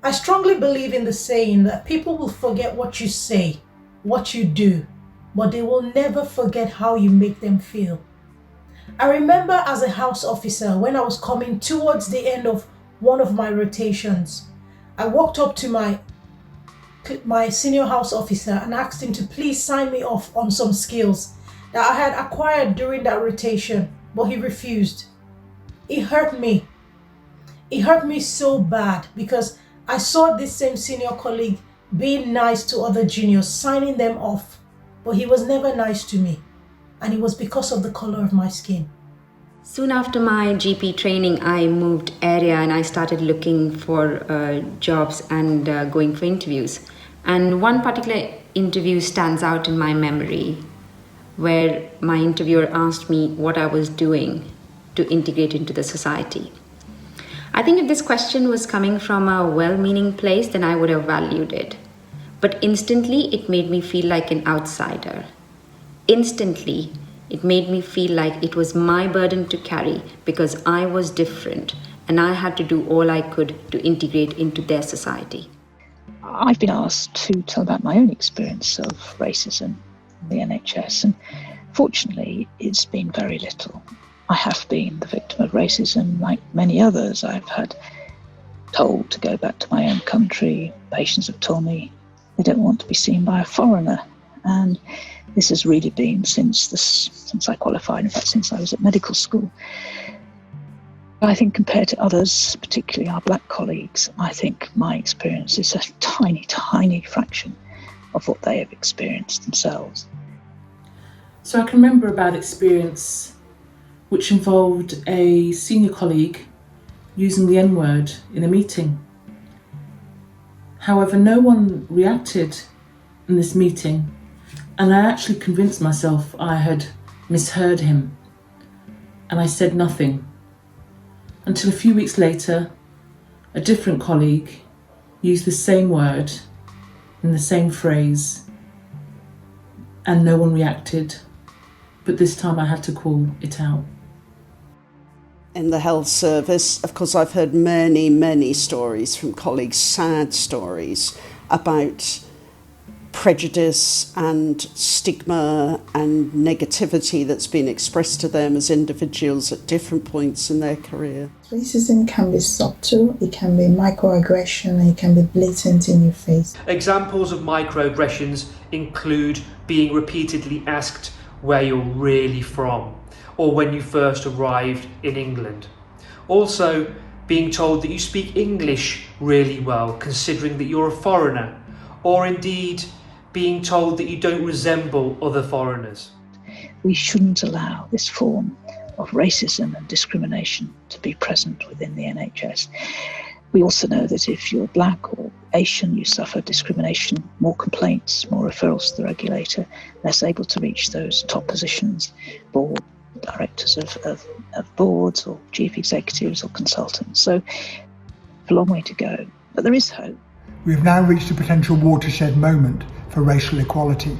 I strongly believe in the saying that people will forget what you say, what you do, but they will never forget how you make them feel. I remember as a house officer when I was coming towards the end of one of my rotations, I walked up to my senior house officer and asked him to please sign me off on some skills that I had acquired during that rotation, but he refused. It hurt me. It hurt me so bad because I saw this same senior colleague being nice to other juniors, signing them off, but he was never nice to me, and it was because of the color of my skin. Soon after my GP training, I moved area and I started looking for jobs and going for interviews. And one particular interview stands out in my memory where my interviewer asked me what I was doing to integrate into the society. I think if this question was coming from a well-meaning place, then I would have valued it. But instantly, it made me feel like an outsider. Instantly, it made me feel like it was my burden to carry because I was different and I had to do all I could to integrate into their society. I've been asked to tell about my own experience of racism in the NHS, and fortunately, it's been very little. I have been the victim of racism like many others. I've had told to go back to my own country. Patients have told me they don't want to be seen by a foreigner. And this has really been since I qualified, in fact, since I was at medical school. I think compared to others, particularly our black colleagues, I think my experience is a tiny, tiny fraction of what they have experienced themselves. So I can remember a bad experience which involved a senior colleague using the N-word in a meeting. However, no one reacted in this meeting, and I actually convinced myself I had misheard him, and I said nothing. Until a few weeks later, a different colleague used the same word in the same phrase, and no one reacted, but this time I had to call it out. In the health service, of course, I've heard many, many stories from colleagues, sad stories about prejudice and stigma and negativity that's been expressed to them as individuals at different points in their career. Racism can be subtle, it can be microaggression, it can be blatant in your face. Examples of microaggressions include being repeatedly asked where you're really from, or when you first arrived in England. Also, being told that you speak English really well, considering that you're a foreigner, or indeed being told that you don't resemble other foreigners. We shouldn't allow this form of racism and discrimination to be present within the NHS. We also know that if you're black or Asian, you suffer discrimination, more complaints, more referrals to the regulator, less able to reach those top positions, board directors of boards or chief executives or consultants. So a long way to go, but there is hope. We have now reached a potential watershed moment for racial equality.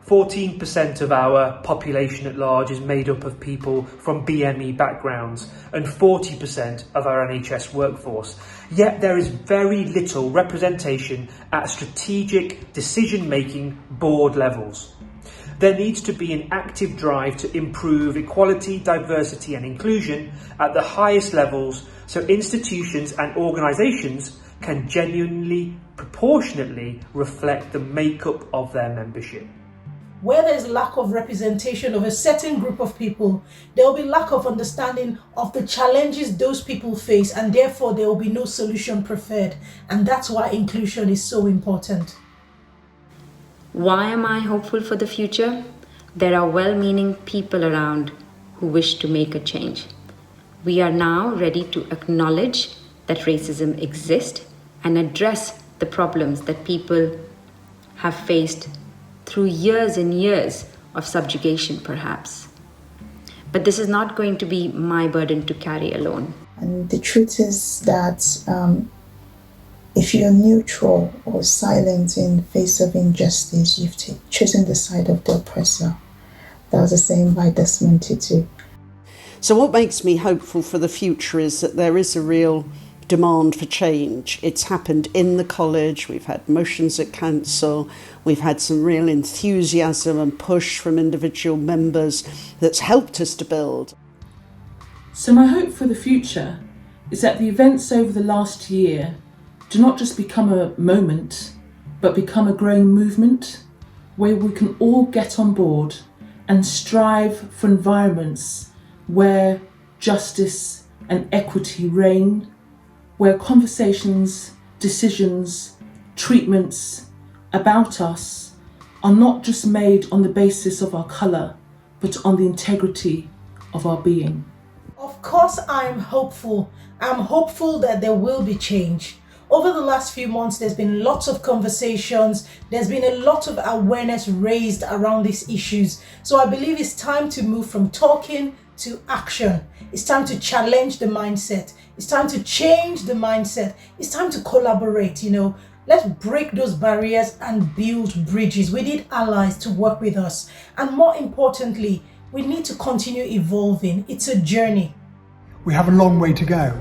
14% of our population at large is made up of people from BME backgrounds and 40% of our NHS workforce. Yet there is very little representation at strategic decision-making board levels. There needs to be an active drive to improve equality, diversity and inclusion at the highest levels so institutions and organisations can genuinely, proportionately reflect the makeup of their membership. Where there is lack of representation of a certain group of people, there will be lack of understanding of the challenges those people face, and therefore there will be no solution preferred. And that's why inclusion is so important. Why am I hopeful for the future? There are well-meaning people around who wish to make a change. We are now ready to acknowledge that racism exists and address the problems that people have faced through years and years of subjugation, perhaps. But this is not going to be my burden to carry alone. And the truth is that if you're neutral or silent in the face of injustice, you've chosen the side of the oppressor. That was a saying by Desmond Tutu. So what makes me hopeful for the future is that there is a real demand for change. It's happened in the college, we've had motions at council, we've had some real enthusiasm and push from individual members that's helped us to build. So my hope for the future is that the events over the last year do not just become a moment, but become a growing movement where we can all get on board and strive for environments where justice and equity reign, where conversations, decisions, treatments about us are not just made on the basis of our colour, but on the integrity of our being. Of course, I'm hopeful. I'm hopeful that there will be change. Over the last few months, there's been lots of conversations. There's been a lot of awareness raised around these issues. So I believe it's time to move from talking to action. It's time to challenge the mindset. It's time to change the mindset. It's time to collaborate, Let's break those barriers and build bridges. We need allies to work with us. And more importantly, we need to continue evolving. It's a journey. We have a long way to go,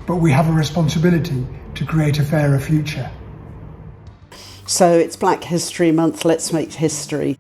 but we have a responsibility to create a fairer future. So it's Black History Month, let's make history.